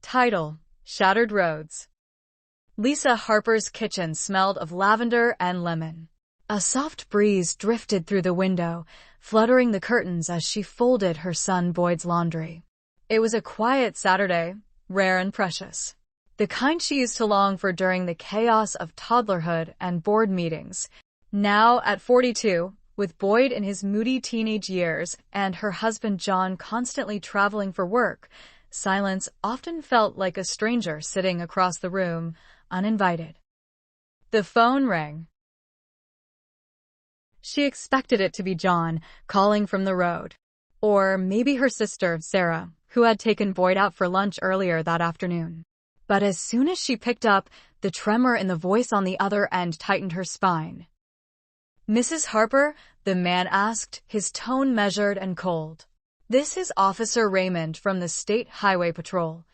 Title: Shattered Roads. Lisa Harper's kitchen smelled of lavender and lemon. A soft breeze drifted through the window, fluttering the curtains as she folded her son Boyd's laundry. It was a quiet Saturday, rare and precious. The kind she used to long for during the chaos of toddlerhood and board meetings. Now, at 42, with Boyd in his moody teenage years and her husband John constantly traveling for work, silence often felt like a stranger sitting across the room, uninvited. The phone rang. She expected it to be John, calling from the road. Or maybe her sister, Sarah, who had taken Boyd out for lunch earlier that afternoon. But as soon as she picked up, the tremor in the voice on the other end tightened her spine. "Mrs. Harper?" the man asked, his tone measured and cold. "This is Officer Raymond from the State Highway Patrol.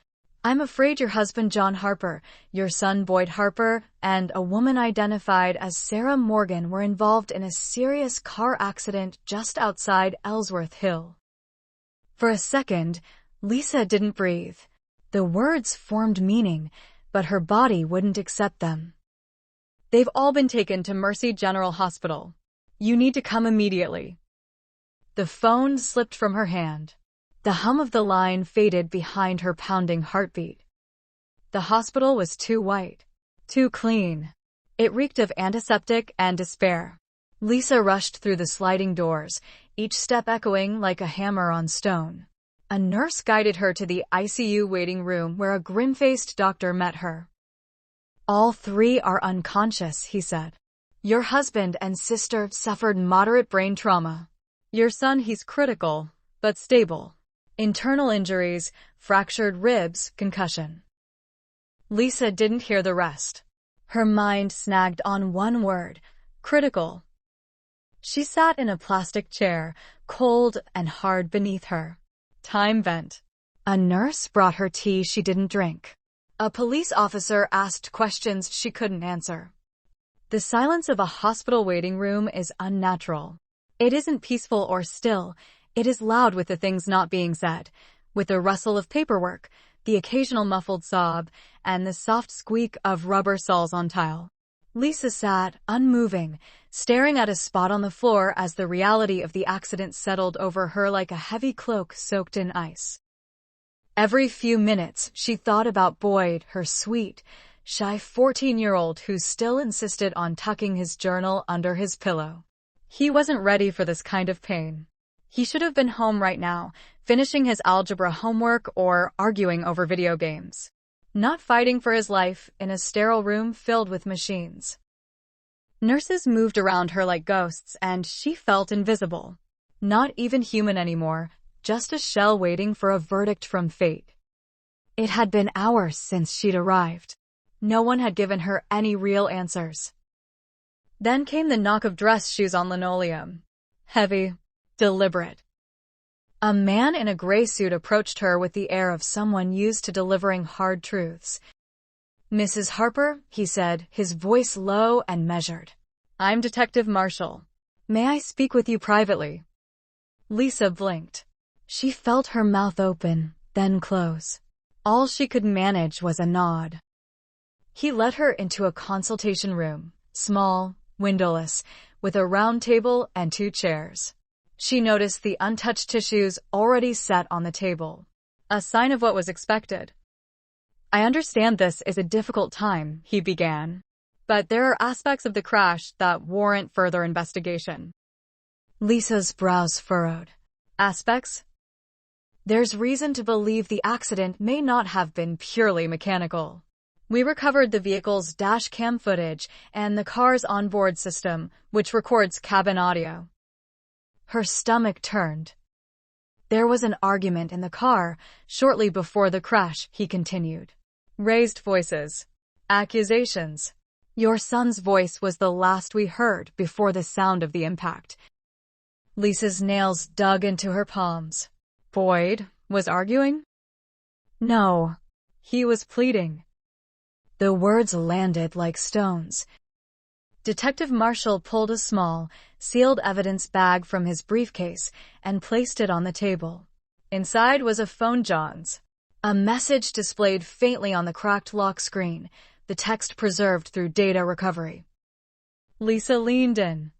I'm afraid your husband John Harper, your son Boyd Harper, and a woman identified as Sarah Morgan were involved in a serious car accident just outside Ellsworth Hill." For a second, Lisa didn't breathe. The words formed meaning, but her body wouldn't accept them. "They've all been taken to Mercy General Hospital. You need to come immediately." The phone slipped from her hand. The hum of the line faded behind her pounding heartbeat. The hospital was too white, too clean. It reeked of antiseptic and despair. Lisa rushed through the sliding doors, each step echoing like a hammer on stone. A nurse guided her to the ICU waiting room where a grim-faced doctor met her. "All three are unconscious," he said. "Your husband and sister suffered moderate brain trauma. Your son, he's critical, but stable. Internal injuries, fractured ribs, concussion." Lisa didn't hear the rest. Her mind snagged on one word: critical. She sat in a plastic chair, cold and hard beneath her. Time bent. A nurse brought her tea she didn't drink. A police officer asked questions she couldn't answer. The silence of a hospital waiting room is unnatural. It isn't peaceful or still. It is loud with the things not being said, with the rustle of paperwork, the occasional muffled sob, and the soft squeak of rubber soles on tile. Lisa sat, unmoving, staring at a spot on the floor as the reality of the accident settled over her like a heavy cloak soaked in ice. Every few minutes, she thought about Boyd, her sweet, shy 14-year-old who still insisted on tucking his journal under his pillow. He wasn't ready for this kind of pain. He should have been home right now, finishing his algebra homework or arguing over video games. Not fighting for his life in a sterile room filled with machines. Nurses moved around her like ghosts, and she felt invisible. Not even human anymore, just a shell waiting for a verdict from fate. It had been hours since she'd arrived. No one had given her any real answers. Then came the knock of dress shoes on linoleum. Heavy, deliberate. A man in a gray suit approached her with the air of someone used to delivering hard truths. "Mrs. Harper," he said, his voice low and measured. "I'm Detective Marshall. May I speak with you privately?" Lisa blinked. She felt her mouth open, then close. All she could manage was a nod. He led her into a consultation room, small, windowless, with a round table and 2 chairs. She noticed the untouched tissues already set on the table. A sign of what was expected. "I understand this is a difficult time," he began. "But there are aspects of the crash that warrant further investigation." Lisa's brows furrowed. "Aspects?" "There's reason to believe the accident may not have been purely mechanical. We recovered the vehicle's dash cam footage and the car's onboard system, which records cabin audio." Her stomach turned. "There was an argument in the car shortly before the crash," he continued. Raised voices. Accusations. "Your son's voice was the last we heard before the sound of the impact." Lisa's nails dug into her palms. Boyd was arguing? No. He was pleading. The words landed like stones. Detective Marshall pulled a small, sealed evidence bag from his briefcase and placed it on the table. Inside was a phone. John's. A message displayed faintly on the cracked lock screen, the text preserved through data recovery. Lisa leaned in.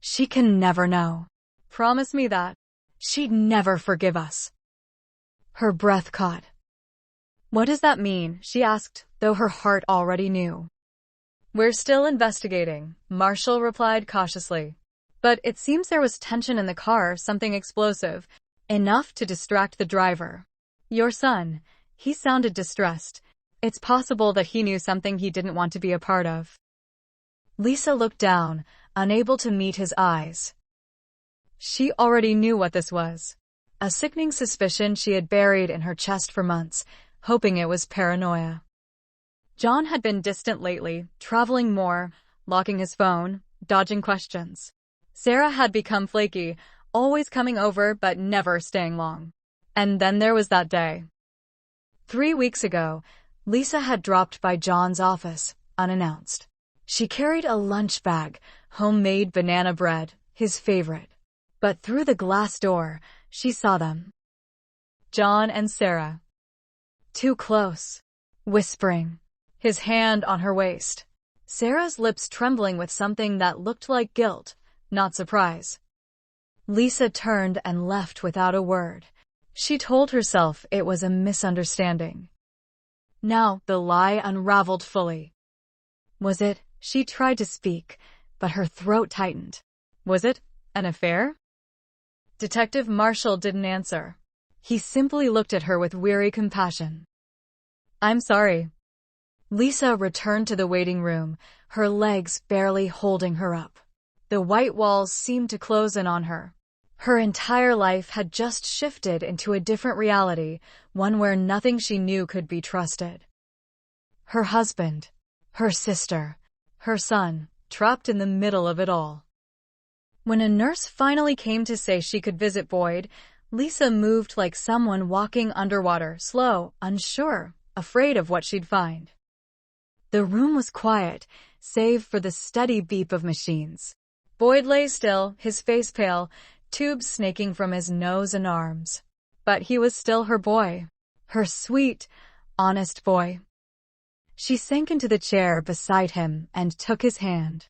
She can never know. Promise me that. She'd never forgive us. Her breath caught. What does that mean? She asked, though her heart already knew. We're still investigating, Marshall replied cautiously. But it seems there was tension in the car, something explosive, enough to distract the driver. Your son, he sounded distressed. It's possible that he knew something he didn't want to be a part of. Lisa looked down, unable to meet his eyes. She already knew what this was. A sickening suspicion she had buried in her chest for months, hoping it was paranoia. John had been distant lately, traveling more, locking his phone, dodging questions. Sarah had become flaky, always coming over but never staying long. And then there was that day. 3 weeks ago, Lisa had dropped by John's office, unannounced. She carried a lunch bag, homemade banana bread, his favorite. But through the glass door, she saw them. John and Sarah. Too close. Whispering. His hand on her waist. Sarah's lips trembling with something that looked like guilt, not surprise. Lisa turned and left without a word. She told herself it was a misunderstanding. Now the lie unraveled fully. Was it? She tried to speak, but her throat tightened. Was it an affair? Detective Marshall didn't answer. He simply looked at her with weary compassion. I'm sorry. Lisa returned to the waiting room, her legs barely holding her up. The white walls seemed to close in on her. Her entire life had just shifted into a different reality, one where nothing she knew could be trusted. Her husband, her sister, her son, trapped in the middle of it all. When a nurse finally came to say she could visit Boyd, Lisa moved like someone walking underwater, slow, unsure, afraid of what she'd find. The room was quiet, save for the steady beep of machines. Boyd lay still, his face pale, tubes snaking from his nose and arms. But he was still her boy. Her sweet, honest boy. She sank into the chair beside him and took his hand.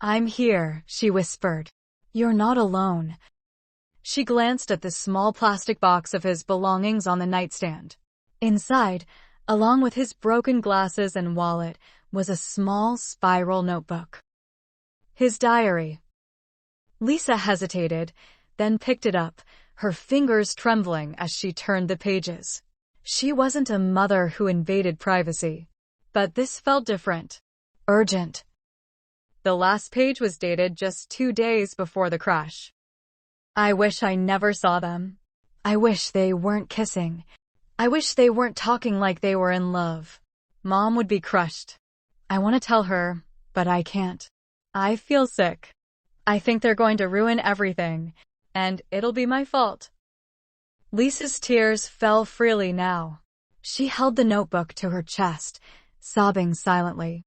I'm here, she whispered. You're not alone. She glanced at the small plastic box of his belongings on the nightstand. Inside, along with his broken glasses and wallet, was a small spiral notebook. His diary. Lisa hesitated, then picked it up, her fingers trembling as she turned the pages. She wasn't a mother who invaded privacy. But this felt different. Urgent. The last page was dated just 2 days before the crash. I wish I never saw them. I wish they weren't kissing. I wish they weren't talking like they were in love. Mom would be crushed. I want to tell her, but I can't. I feel sick. I think they're going to ruin everything, and it'll be my fault. Lisa's tears fell freely now. She held the notebook to her chest, sobbing silently.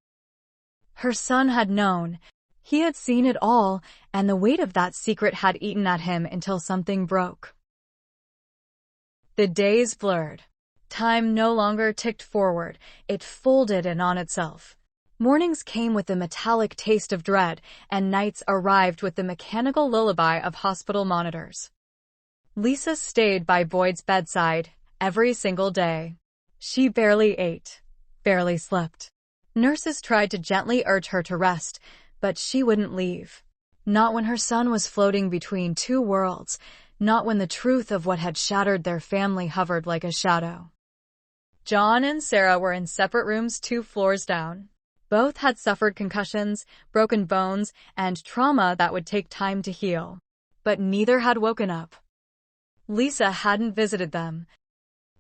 Her son had known. He had seen it all, and the weight of that secret had eaten at him until something broke. The days blurred. Time no longer ticked forward. It folded in on itself. Mornings came with the metallic taste of dread, and nights arrived with the mechanical lullaby of hospital monitors. Lisa stayed by Boyd's bedside every single day. She barely ate, barely slept. Nurses tried to gently urge her to rest, but she wouldn't leave. Not when her son was floating between two worlds, not when the truth of what had shattered their family hovered like a shadow. John and Sarah were in separate rooms 2 floors down. Both had suffered concussions, broken bones, and trauma that would take time to heal. But neither had woken up. Lisa hadn't visited them.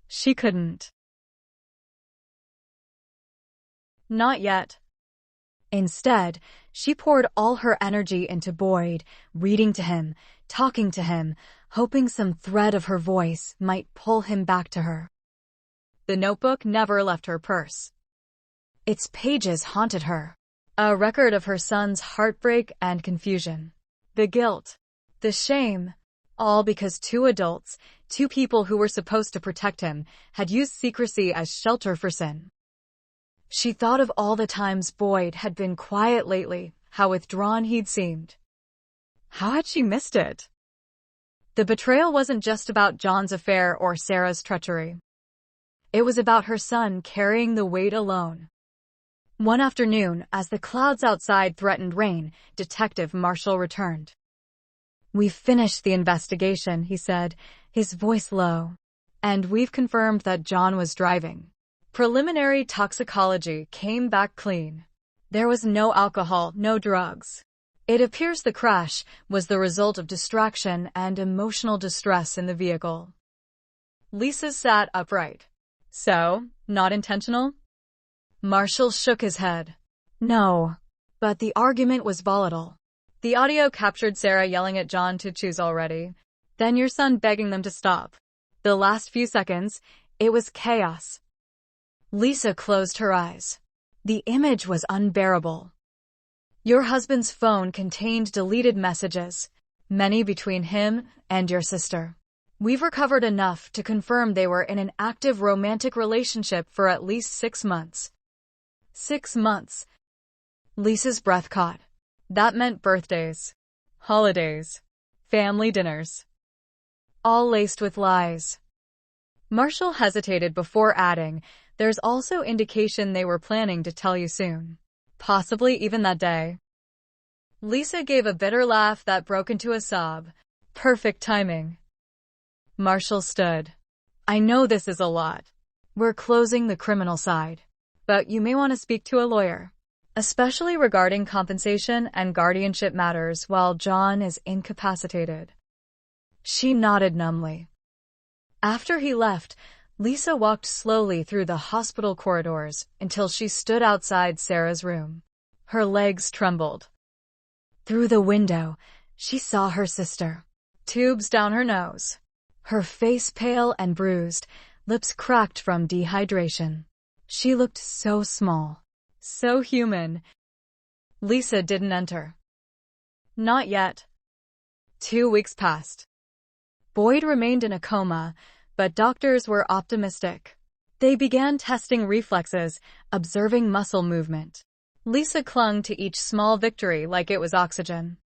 She couldn't. Not yet. Instead, she poured all her energy into Boyd, reading to him, talking to him, hoping some thread of her voice might pull him back to her. The notebook never left her purse. Its pages haunted her, a record of her son's heartbreak and confusion. The guilt, the shame, All because two adults, two people who were supposed to protect him, had used secrecy as shelter for sin. She thought of all the times Boyd had been quiet lately, how withdrawn he'd seemed. How had she missed it? The betrayal wasn't just about John's affair or Sarah's treachery. It was about her son carrying the weight alone. One afternoon, as the clouds outside threatened rain, Detective Marshall returned. "We've finished the investigation," he said, his voice low. "And we've confirmed that John was driving. Preliminary toxicology came back clean. There was no alcohol, no drugs. It appears the crash was the result of distraction and emotional distress in the vehicle." Lisa sat upright. "So, not intentional?" Marshall shook his head. "No, but the argument was volatile. The audio captured Sarah yelling at John to choose already. Then your son begging them to stop. The last few seconds, it was chaos." Lisa closed her eyes. The image was unbearable. "Your husband's phone contained deleted messages, many between him and your sister. We've recovered enough to confirm they were in an active romantic relationship for at least 6 months. 6 months. Lisa's breath caught. That meant birthdays, holidays, family dinners. All laced with lies. Marshall hesitated before adding, "There's also indication they were planning to tell you soon. Possibly even that day." Lisa gave a bitter laugh that broke into a sob. Perfect timing. Marshall stood. "I know this is a lot. We're closing the criminal side. But you may want to speak to a lawyer, especially regarding compensation and guardianship matters while John is incapacitated." She nodded numbly. After he left, Lisa walked slowly through the hospital corridors until she stood outside Sarah's room. Her legs trembled. Through the window, she saw her sister. Tubes down her nose. Her face pale and bruised, lips cracked from dehydration. She looked so small, so human. Lisa didn't enter. Not yet. 2 weeks passed. Boyd remained in a coma, but doctors were optimistic. They began testing reflexes, observing muscle movement. Lisa clung to each small victory like it was oxygen.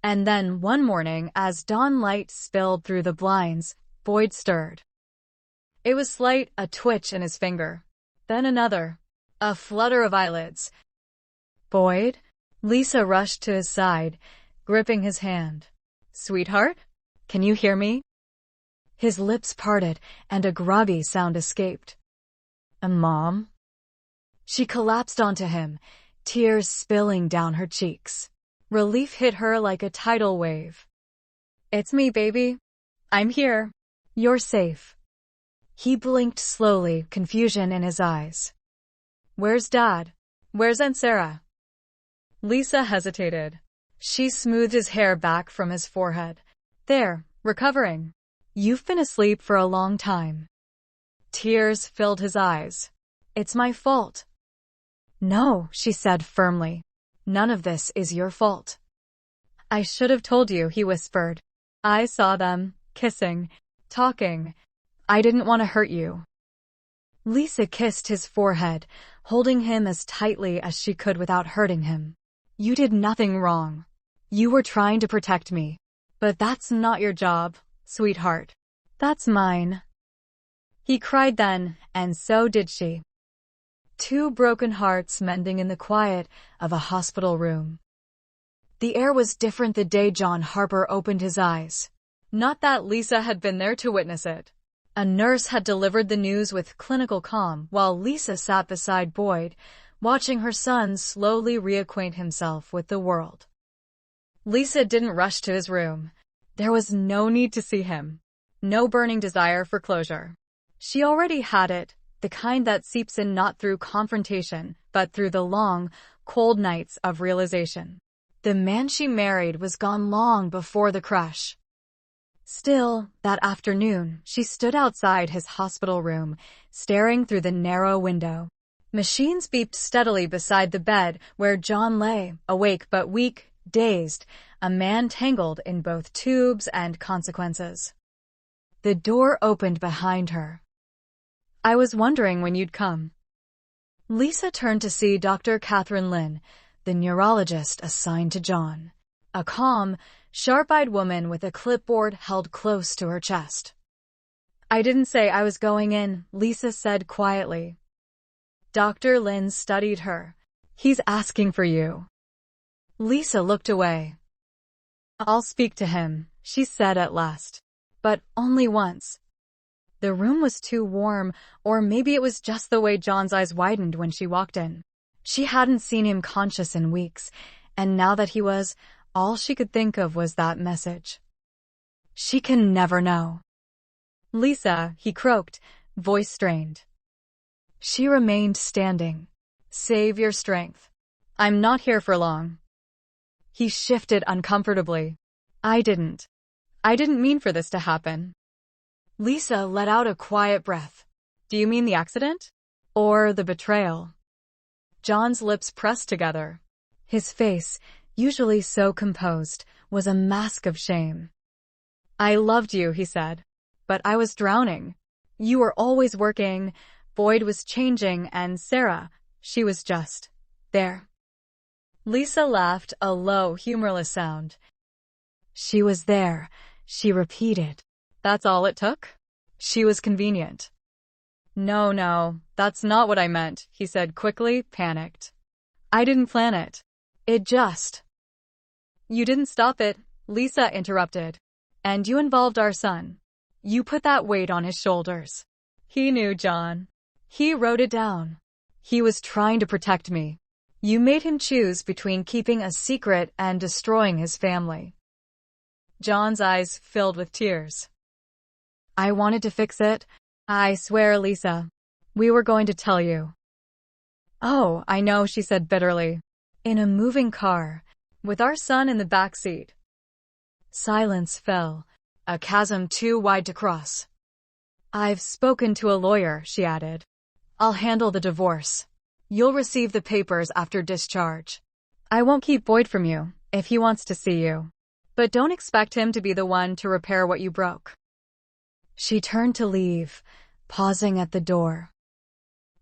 And then one morning, as dawn light spilled through the blinds, Boyd stirred. It was slight, a twitch in his finger. Then another, a flutter of eyelids. "Boyd?" Lisa rushed to his side, gripping his hand. "Sweetheart? Can you hear me?" His lips parted, and a groggy sound escaped. "Mom?" She collapsed onto him, tears spilling down her cheeks. Relief hit her like a tidal wave. "It's me, baby. I'm here. You're safe." He blinked slowly, confusion in his eyes. "Where's Dad? Where's Aunt Sarah?" Lisa hesitated. She smoothed his hair back from his forehead. "There, recovering. You've been asleep for a long time." Tears filled his eyes. "It's my fault." "No," she said firmly. "None of this is your fault." "I should have told you," he whispered. "I saw them, kissing, talking. I didn't want to hurt you." Lisa kissed his forehead, holding him as tightly as she could without hurting him. "You did nothing wrong. You were trying to protect me. But that's not your job, sweetheart. That's mine." He cried then, and so did she. 2 broken hearts mending in the quiet of a hospital room. The air was different the day John Harper opened his eyes. Not that Lisa had been there to witness it. A nurse had delivered the news with clinical calm while Lisa sat beside Boyd, watching her son slowly reacquaint himself with the world. Lisa didn't rush to his room. There was no need to see him. No burning desire for closure. She already had it, the kind that seeps in not through confrontation, but through the long, cold nights of realization. The man she married was gone long before the crash. Still, that afternoon, she stood outside his hospital room, staring through the narrow window. Machines beeped steadily beside the bed where John lay, awake but weak, Dazed, a man tangled in both tubes and consequences. The door opened behind her. "I was wondering when you'd come." Lisa turned to see Dr. Catherine Lynn, the neurologist assigned to John, a calm, sharp-eyed woman with a clipboard held close to her chest. "I didn't say I was going in," Lisa said quietly. Dr. Lynn studied her. "He's asking for you." Lisa looked away. "I'll speak to him," she said at last. But only once. The room was too warm, or maybe it was just the way John's eyes widened when she walked in. She hadn't seen him conscious in weeks, and now that he was, all she could think of was that message. She can never know. "Lisa," he croaked, voice strained. She remained standing. "Save your strength. I'm not here for long." He shifted uncomfortably. I didn't mean for this to happen." Lisa let out a quiet breath. "Do you mean the accident? Or the betrayal?" John's lips pressed together. His face, usually so composed, was a mask of shame. "I loved you," he said. "But I was drowning. You were always working, Boyd was changing, and Sarah, she was just there." Lisa laughed, a low, humorless sound. "She was there," she repeated. "That's all it took?" She was convenient. No, that's not what I meant," he said quickly, panicked. "I didn't plan it. It just—" "You didn't stop it," Lisa interrupted. "And you involved our son. You put that weight on his shoulders." He knew John. He wrote it down. He was trying to protect me. You made him choose between keeping a secret and destroying his family. John's eyes filled with tears. "I wanted to fix it. I swear, Lisa. We were going to tell you." "Oh, I know," she said bitterly. "In a moving car, with our son in the back seat." Silence fell, a chasm too wide to cross. "I've spoken to a lawyer," she added. "I'll handle the divorce. You'll receive the papers after discharge. I won't keep Boyd from you, if he wants to see you. But don't expect him to be the one to repair what you broke." She turned to leave, pausing at the door.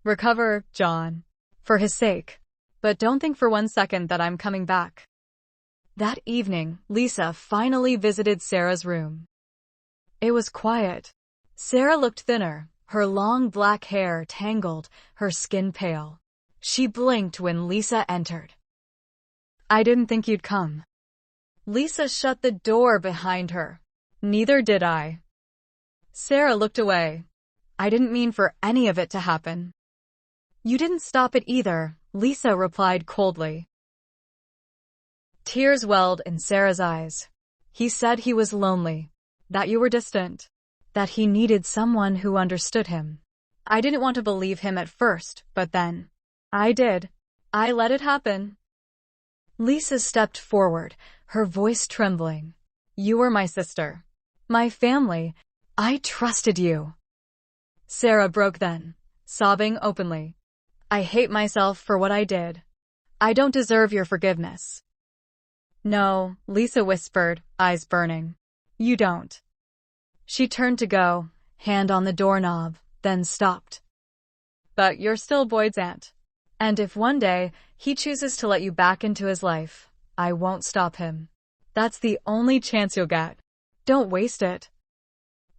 "Recover, John. For his sake. But don't think for 1 second that I'm coming back." That evening, Lisa finally visited Sarah's room. It was quiet. Sarah looked thinner, her long black hair tangled, her skin pale. She blinked when Lisa entered. "I didn't think you'd come." Lisa shut the door behind her. "Neither did I." Sarah looked away. "I didn't mean for any of it to happen." "You didn't stop it either," Lisa replied coldly. Tears welled in Sarah's eyes. "He said he was lonely, that you were distant, that he needed someone who understood him. I didn't want to believe him at first, but then I did. I let it happen." Lisa stepped forward, her voice trembling. "You were my sister. My family. I trusted you." Sarah broke then, sobbing openly. "I hate myself for what I did. I don't deserve your forgiveness." "No," Lisa whispered, eyes burning. "You don't." She turned to go, hand on the doorknob, then stopped. "But you're still Boyd's aunt. And if one day he chooses to let you back into his life, I won't stop him. That's the only chance you'll get. Don't waste it."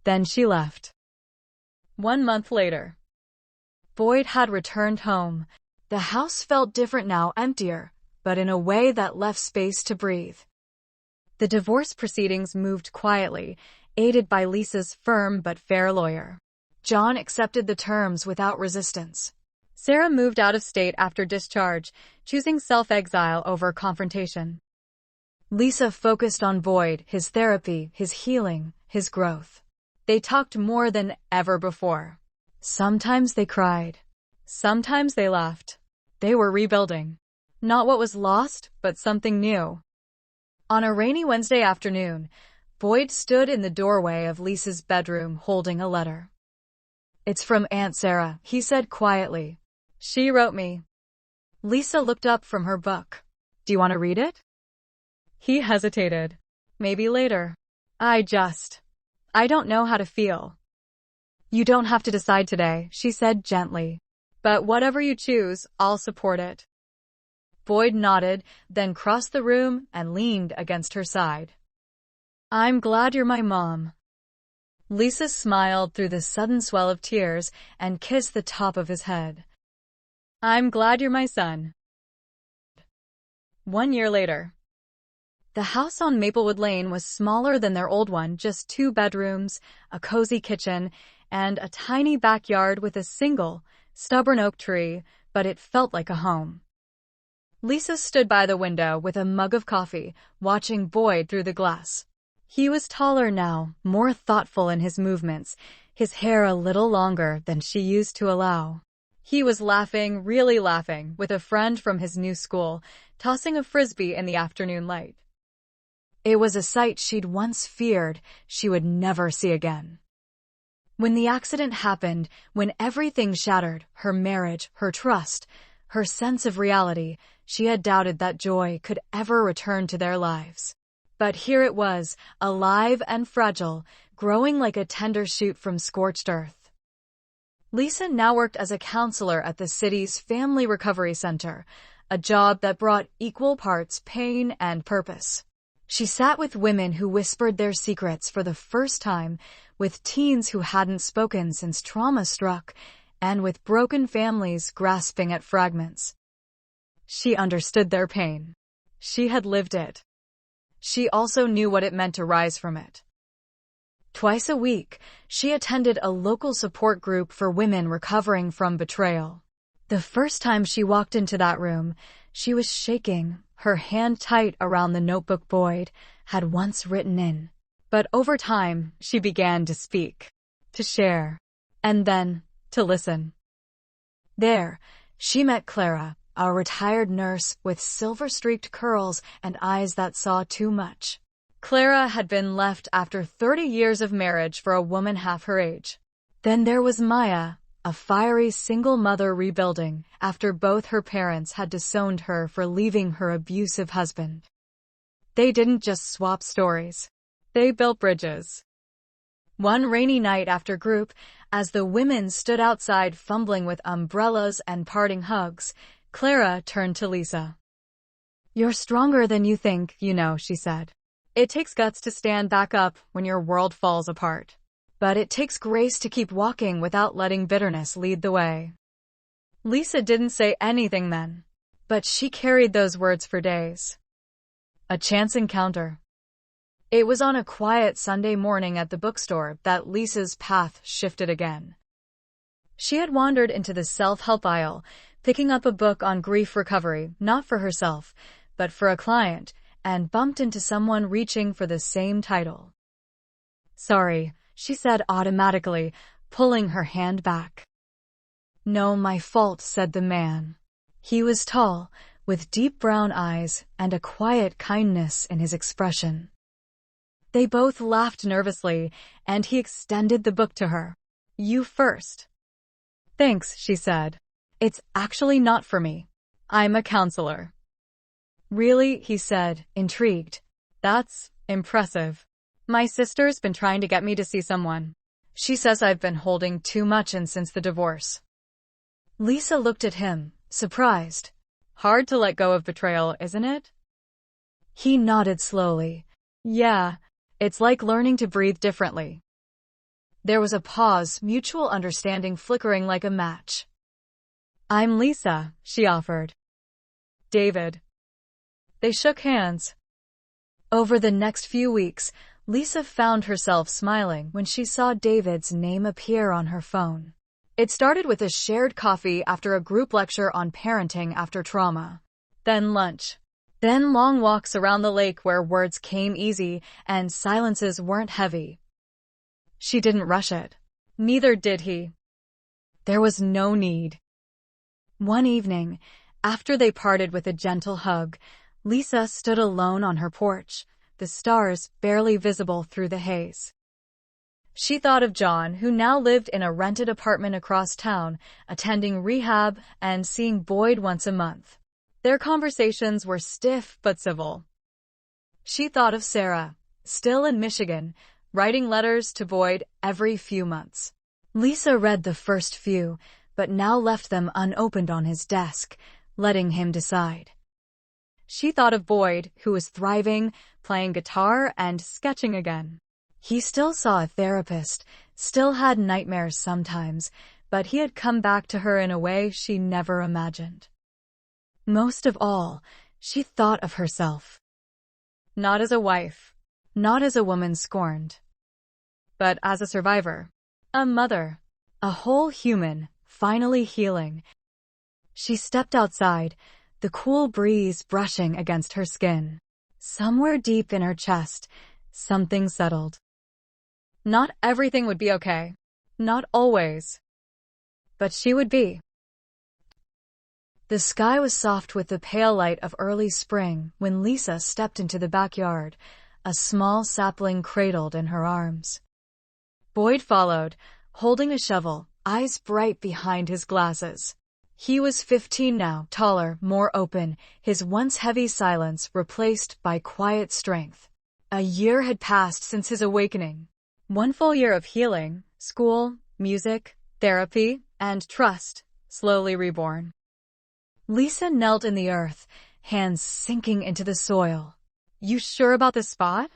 Then she left. 1 month later. Boyd had returned home. The house felt different now, emptier, but in a way that left space to breathe. The divorce proceedings moved quietly, aided by Lisa's firm but fair lawyer. John accepted the terms without resistance. Sarah moved out of state after discharge, choosing self-exile over confrontation. Lisa focused on Boyd, his therapy, his healing, his growth. They talked more than ever before. Sometimes they cried. Sometimes they laughed. They were rebuilding. Not what was lost, but something new. On a rainy Wednesday afternoon, Boyd stood in the doorway of Lisa's bedroom holding a letter. "It's from Aunt Sarah," he said quietly. "She wrote me." Lisa looked up from her book. "Do you want to read it?" He hesitated. Maybe later. I don't know how to feel. You don't have to decide today, she said gently. But whatever you choose, I'll support it. Boyd nodded, then crossed the room and leaned against her side. I'm glad you're my mom. Lisa smiled through the sudden swell of tears and kissed the top of his head. I'm glad you're my son. 1 year later. The house on Maplewood Lane was smaller than their old one, just 2 bedrooms, a cozy kitchen, and a tiny backyard with a single, stubborn oak tree, but it felt like a home. Lisa stood by the window with a mug of coffee, watching Boyd through the glass. He was taller now, more thoughtful in his movements, his hair a little longer than she used to allow. He was laughing, really laughing, with a friend from his new school, tossing a frisbee in the afternoon light. It was a sight she'd once feared she would never see again. When the accident happened, when everything shattered, her marriage, her trust, her sense of reality, she had doubted that joy could ever return to their lives. But here it was, alive and fragile, growing like a tender shoot from scorched earth. Lisa now worked as a counselor at the city's Family Recovery Center, a job that brought equal parts pain and purpose. She sat with women who whispered their secrets for the first time, with teens who hadn't spoken since trauma struck, and with broken families grasping at fragments. She understood their pain. She had lived it. She also knew what it meant to rise from it. Twice a week, she attended a local support group for women recovering from betrayal. The first time she walked into that room, she was shaking, her hand tight around the notebook Boyd had once written in. But over time, she began to speak, to share, and then to listen. There, she met Clara, a retired nurse with silver-streaked curls and eyes that saw too much. Clara had been left after 30 years of marriage for a woman half her age. Then there was Maya, a fiery single mother rebuilding after both her parents had disowned her for leaving her abusive husband. They didn't just swap stories. They built bridges. One rainy night after group, as the women stood outside fumbling with umbrellas and parting hugs, Clara turned to Lisa. You're stronger than you think, you know, she said. It takes guts to stand back up when your world falls apart. But it takes grace to keep walking without letting bitterness lead the way. Lisa didn't say anything then, but she carried those words for days. A chance encounter. It was on a quiet Sunday morning at the bookstore that Lisa's path shifted again. She had wandered into the self-help aisle, picking up a book on grief recovery, not for herself, but for a client, and bumped into someone reaching for the same title. Sorry, she said automatically, pulling her hand back. No, my fault, said the man. He was tall, with deep brown eyes and a quiet kindness in his expression. They both laughed nervously, and he extended the book to her. You first. Thanks, she said. It's actually not for me. I'm a counselor. Really? He said, intrigued. That's impressive. My sister's been trying to get me to see someone. She says I've been holding too much in since the divorce. Lisa looked at him, surprised. Hard to let go of betrayal, isn't it? He nodded slowly. Yeah, it's like learning to breathe differently. There was a pause, mutual understanding flickering like a match. I'm Lisa, she offered. David. They shook hands. Over the next few weeks, Lisa found herself smiling when she saw David's name appear on her phone. It started with a shared coffee after a group lecture on parenting after trauma. Then lunch. Then long walks around the lake where words came easy and silences weren't heavy. She didn't rush it. Neither did he. There was no need. One evening, after they parted with a gentle hug, Lisa stood alone on her porch, the stars barely visible through the haze. She thought of John, who now lived in a rented apartment across town, attending rehab and seeing Boyd once a month. Their conversations were stiff but civil. She thought of Sarah, still in Michigan, writing letters to Boyd every few months. Lisa read the first few, but now left them unopened on his desk, letting him decide. She thought of Boyd, who was thriving, playing guitar and sketching again. He still saw a therapist, still had nightmares sometimes, but he had come back to her in a way she never imagined. Most of all, she thought of herself. Not as a wife, not as a woman scorned, but as a survivor, a mother, a whole human, finally healing. She stepped outside, the cool breeze brushing against her skin. Somewhere deep in her chest, something settled. Not everything would be okay. Not always. But she would be. The sky was soft with the pale light of early spring when Lisa stepped into the backyard, a small sapling cradled in her arms. Boyd followed, holding a shovel, eyes bright behind his glasses. He was 15 now, taller, more open, his once heavy silence replaced by quiet strength. A year had passed since his awakening. 1 full year of healing, school, music, therapy, and trust, slowly reborn. Lisa knelt in the earth, hands sinking into the soil. You sure about this spot?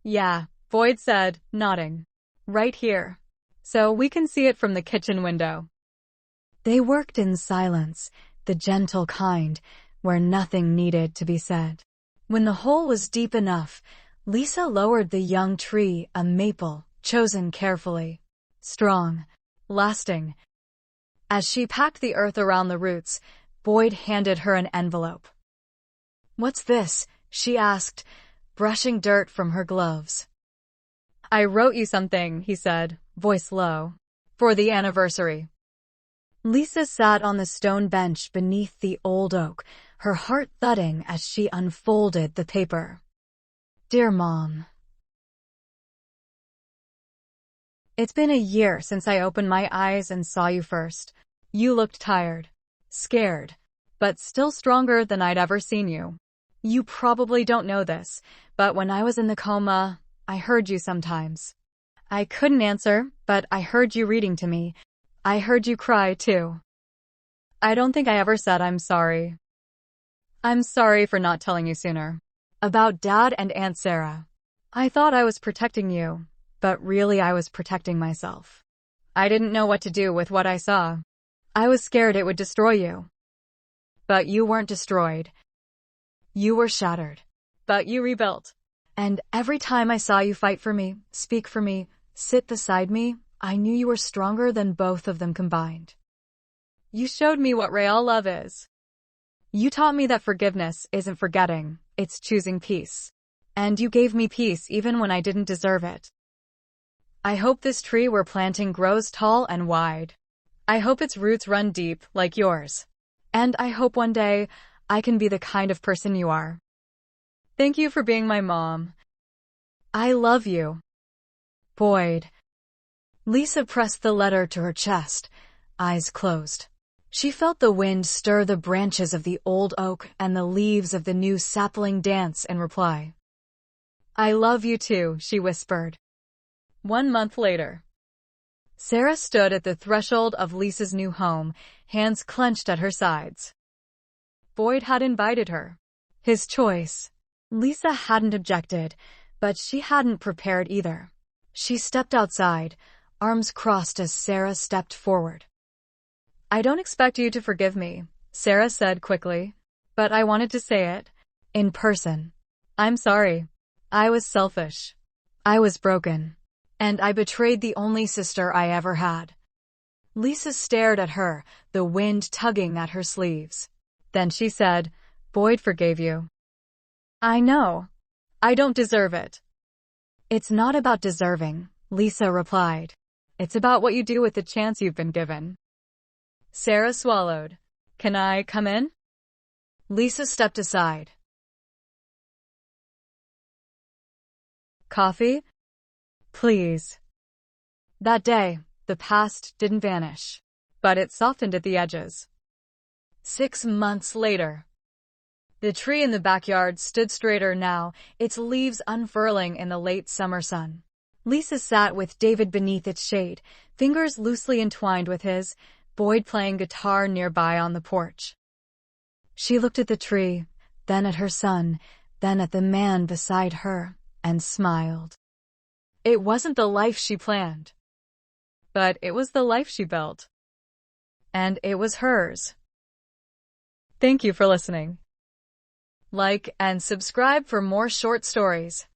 Yeah, Boyd said, nodding. Right here. So we can see it from the kitchen window. They worked in silence, the gentle kind, where nothing needed to be said. When the hole was deep enough, Lisa lowered the young tree, a maple, chosen carefully. Strong, lasting. As she packed the earth around the roots, Boyd handed her an envelope. What's this? She asked, brushing dirt from her gloves. I wrote you something, he said, voice low. For the anniversary. Lisa sat on the stone bench beneath the old oak, her heart thudding as she unfolded the paper. Dear Mom. It's been a year since I opened my eyes and saw you first. You looked tired, scared, but still stronger than I'd ever seen you. You probably don't know this, but when I was in the coma, I heard you sometimes. I couldn't answer, but I heard you reading to me. I heard you cry, too. I don't think I ever said I'm sorry. I'm sorry for not telling you sooner. About Dad and Aunt Sarah. I thought I was protecting you, but really I was protecting myself. I didn't know what to do with what I saw. I was scared it would destroy you. But you weren't destroyed. You were shattered. But you rebuilt. And every time I saw you fight for me, speak for me, sit beside me, I knew you were stronger than both of them combined. You showed me what real love is. You taught me that forgiveness isn't forgetting, it's choosing peace. And you gave me peace even when I didn't deserve it. I hope this tree we're planting grows tall and wide. I hope its roots run deep, like yours. And I hope one day I can be the kind of person you are. Thank you for being my mom. I love you. Boyd. Lisa pressed the letter to her chest, eyes closed. She felt the wind stir the branches of the old oak and the leaves of the new sapling dance in reply. I love you too, she whispered. 1 month later. Sarah stood at the threshold of Lisa's new home, hands clenched at her sides. Boyd had invited her. His choice. Lisa hadn't objected, but she hadn't prepared either. She stepped outside, arms crossed as Sarah stepped forward. I don't expect you to forgive me, Sarah said quickly, but I wanted to say it. In person. I'm sorry. I was selfish. I was broken. And I betrayed the only sister I ever had. Lisa stared at her, the wind tugging at her sleeves. Then she said, Boyd forgave you. I know. I don't deserve it. It's not about deserving, Lisa replied. It's about what you do with the chance you've been given. Sarah swallowed. Can I come in? Lisa stepped aside. Coffee? Please. That day, the past didn't vanish, but it softened at the edges. 6 months later. The tree in the backyard stood straighter now, its leaves unfurling in the late summer sun. Lisa sat with David beneath its shade, fingers loosely entwined with his, Boyd playing guitar nearby on the porch. She looked at the tree, then at her son, then at the man beside her, and smiled. It wasn't the life she planned, but it was the life she built. And it was hers. Thank you for listening. Like and subscribe for more short stories.